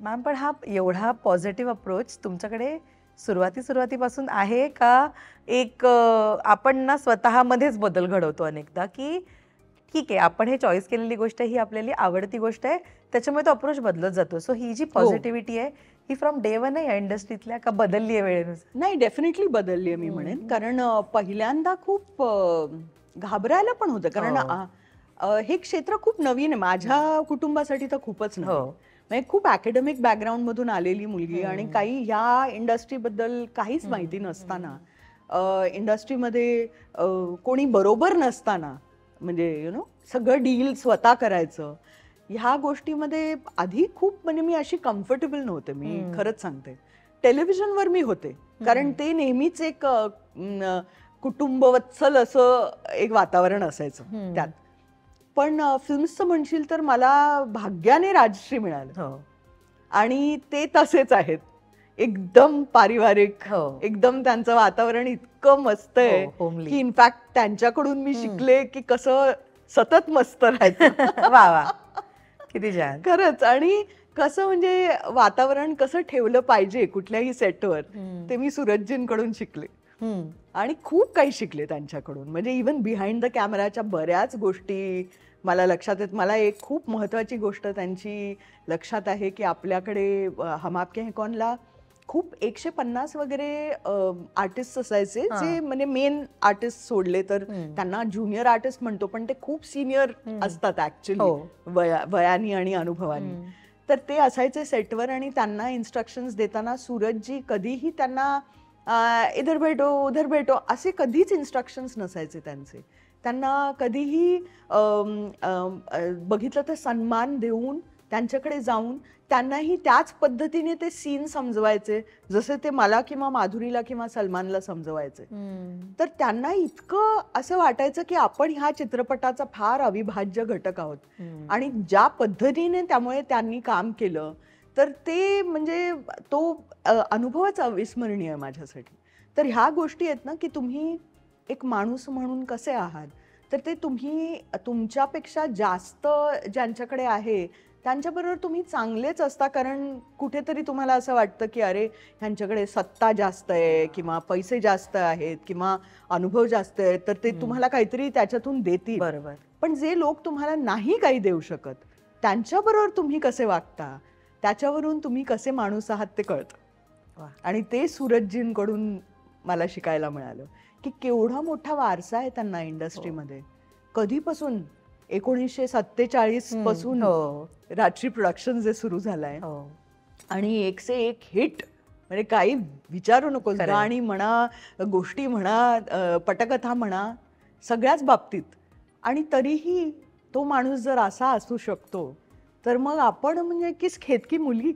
Ma'am पण हा एवढा पॉझिटिव्ह अप्रोच तुमच्याकडे सुरुवातीपासून आहे का? एक आपण ना स्वतःमध्येच बदल घडवतो अनेकदा, की ठीक आहे आपण हे चॉईस केलेली गोष्ट ही आपल्याला आवडती गोष्ट आहे, त्याच्यामुळे तो अप्रोच बदलत जातो. सो ही जी पॉझिटिव्हिटी आहे ही फ्रॉम डे वन आहे या इंडस्ट्रीतल्या का बदलली आहे वेळेनुसार? नाही, डेफिनेटली बदलली आहे मी म्हणेन. कारण पहिल्यांदा खूप घाबरायला पण होतं. कारण हे क्षेत्र खूप नवीन आहे माझ्या कुटुंबासाठी, तर खूपच नवीन. म्हणजे खूप अकॅडमिक बॅकग्राऊंड मधून आलेली मुलगी आणि काही ह्या इंडस्ट्रीबद्दल काहीच माहिती नसताना, इंडस्ट्रीमध्ये कोणी बरोबर नसताना, म्हणजे सगळं डील स्वतः करायचं, ह्या गोष्टीमध्ये आधी खूप म्हणजे मी अशी कम्फर्टेबल नव्हते. मी खरंच सांगते. टेलिव्हिजनवर मी होते, कारण ते नेहमीच एक कुटुंबवत्सल असं एक वातावरण असायचं त्यात. पण फिल्म्सचं म्हणशील तर मला भाग्याने राजश्री मिळालं आणि ते तसेच आहेत, एकदम पारिवारिक, एकदम त्यांचं वातावरण इतकं मस्त आहे की इनफॅक्ट त्यांच्याकडून मी शिकले की कसं सतत मस्त राहायचं. वा वा, किती छान. खरंच. आणि कसं म्हणजे वातावरण कसं ठेवलं पाहिजे कुठल्याही सेटवर, ते मी सूरजजींकडून शिकले आणि खूप काही शिकले त्यांच्याकडून. म्हणजे इव्हन बिहाइंड द कॅमेराच्या बऱ्याच गोष्टी मला लक्षात आहेत. मला एक खूप महत्वाची गोष्ट त्यांची लक्षात आहे की आपल्याकडे हम आपके हैं कौनला खूप 150 वगैरे आर्टिस्ट असायचे, जे म्हणजे मेन आर्टिस्ट सोडले तर त्यांना ज्युनियर आर्टिस्ट म्हणतो, पण ते खूप सिनियर असतात ऍक्च्युली वयानी आणि अनुभवानी. तर ते असायचे सेटवर आणि त्यांना इन्स्ट्रक्शन्स देताना सूरजजी कधीही त्यांना इधर भेटो उधर भेटो असे कधीच इन्स्ट्रक्शन्स नसायचे त्यांचे. त्यांना कधीही बघितलं तर सन्मान देऊन त्यांच्याकडे जाऊन त्यांनाही त्याच पद्धतीने ते सीन समजवायचे जसे ते मला किंवा माधुरीला किंवा सलमानला समजवायचे. तर त्यांना इतकं असं वाटायचं की आपण ह्या चित्रपटाचा फार अविभाज्य घटक आहोत आणि ज्या पद्धतीने त्यामुळे त्यांनी काम केलं तर ते म्हणजे तो अनुभवच अविस्मरणीय आहे माझ्यासाठी. तर ह्या गोष्टी आहेत ना की तुम्ही एक माणूस म्हणून कसे आहात, तर ते तुम्ही तुमच्यापेक्षा जास्त ज्यांच्याकडे आहे त्यांच्याबरोबर तुम्ही चांगलेच असता. कारण कुठेतरी तुम्हाला असं वाटतं की अरे ह्यांच्याकडे सत्ता जास्त आहे किंवा पैसे जास्त आहेत किंवा अनुभव जास्त आहेत, तर ते तुम्हाला काहीतरी त्याच्यातून देतील. बरोबर. पण जे लोक तुम्हाला नाही काही देऊ शकत त्यांच्याबरोबर तुम्ही कसे वागता, त्याच्यावरून तुम्ही कसे माणूस आहात ते कळतं. आणि ते सूरजजींकडून मला शिकायला मिळालं की केवढा मोठा वारसा आहे त्यांना इंडस्ट्रीमध्ये. कधीपासून 1947 पासून राजश्री प्रोडक्शन जे सुरू झालंय आणि एक से एक हिट, म्हणजे काही विचारू नकोस. गाणी म्हणा, गोष्टी म्हणा, पटकथा म्हणा, सगळ्याच बाबतीत. आणि तरीही तो माणूस जर असा असू शकतो तर मग आपण म्हणजे किस खेत की मुलगी.